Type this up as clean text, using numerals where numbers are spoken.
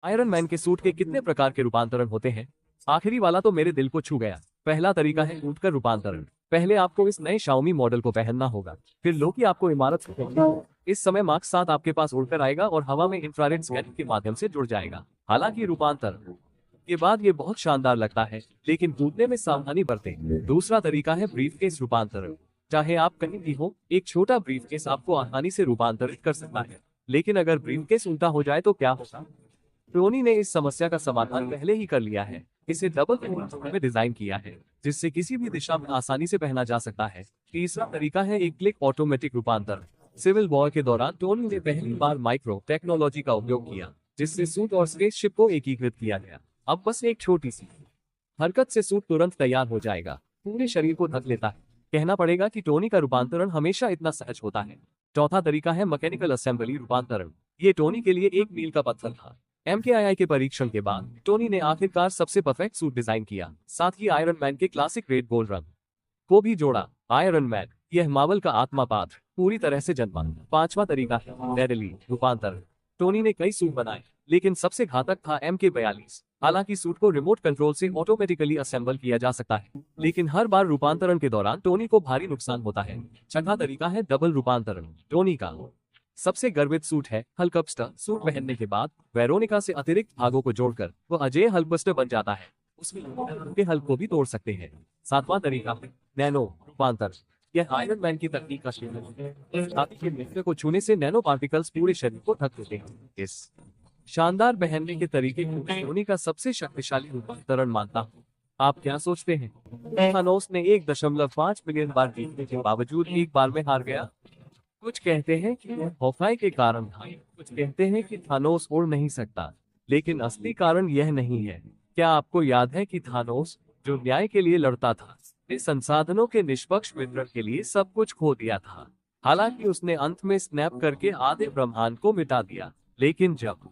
Iron man के suit के कितने प्रकार के रूपांतरण होते हैं? आखिरी वाला तो मेरे दिल को छू गया। पहला तरीका है उड़कर रूपांतरण। पहले आपको इस नए शाओमी मॉडल को पहनना होगा, फिर लोकी आपको इमारत से फेंकनी होगी। इस समय मार्क 7 आपके पास उड़कर आएगा और हवा में इंफ्रारेड स्कैनिंग के माध्यम से जुड़ जाएगा। हालांकि रूपांतरण के बाद ये बहुत शानदार लगता है, लेकिन कूदने में सावधानी बरतें। दूसरा तरीका है ब्रीफकेस रूपांतरण। चाहे आप कहीं भी हो, एक छोटा ब्रीफकेस आपको आसानी से रूपांतरित कर सकता है। लेकिन अगर ब्रीफकेस उल्टा हो जाए तो क्या होगा? टोनी ने इस समस्या का समाधान पहले ही कर लिया है। इसे डबल फोल्ड में डिजाइन किया है, जिससे किसी भी दिशा में आसानी से पहना जा सकता है। तीसरा तरीका है एक क्लिक ऑटोमेटिक रूपांतरण। सिविल वॉर के दौरान टोनी ने पहली बार माइक्रो टेक्नोलॉजी का उपयोग किया, जिससे सूट और स्पेसशिप को एकीकृत किया गया। अब बस एक छोटी सी हरकत से सूट तुरंत तैयार हो जाएगा, पूरे शरीर को ढक लेता है। कहना पड़ेगा कि टोनी का रूपांतरण हमेशा इतना सहज होता है। चौथा तरीका है मैकेनिकल असेंबली रूपांतरण। ये टोनी के लिए एक मील का पत्थर था। MKII के परीक्षण के बाद टोनी ने आखिरकार सबसे परफेक्ट सूट डिजाइन किया, साथ ही आयरन मैन के क्लासिक रेड गोल्ड रंग को भी जोड़ा। आयरन मैन, यह मार्वल का आत्मा पात्र, पूरी तरह से जन्मा। पांचवा तरीका है डेडली रूपांतरण। टोनी ने कई सूट बनाए, लेकिन सबसे घातक था MK42। हालांकि सूट को रिमोट कंट्रोल से ऑटोमेटिकली असेंबल किया जा सकता है, लेकिन हर बार रूपांतरण के दौरान टोनी को भारी नुकसान होता है। छठा तरीका है डबल रूपांतरण। टोनी का सबसे गर्वित सूट है हल्कबस्टर। सूट पहनने के बाद वेरोनिका से अतिरिक्त भागों को जोड़कर वो अजय हल्कबस्टर बन जाता है। उसमें के हल्क को भी तोड़ सकते हैं। सातवां तरीका है नैनो रूपांतरण। यह आयरन मैन की तकनीक का शिल्प है। छाती के मित्र को छूने से नैनो पार्टिकल्स पूरे शरीर को ढक देते हैं। इस शानदार पहनने के तरीके को टोनी का सबसे शक्तिशाली रूपांतरण मानता हूँ। आप क्या सोचते हैं? थानोस ने 1.5 मिलियन बार जीतने के बावजूद एक बार में हार गया। कुछ कहते हैं कि यह हॉकाई के कारण था, कुछ कहते हैं कि थानोस उड़ नहीं सकता, लेकिन असली कारण यह नहीं है। क्या आपको याद है कि थानोस, जो न्याय के लिए लड़ता था, ने संसाधनों के निष्पक्ष वितरण के लिए सब कुछ खो दिया था। हालांकि उसने अंत में स्नैप करके आधे ब्रह्मांड को मिटा दिया, लेकिन जब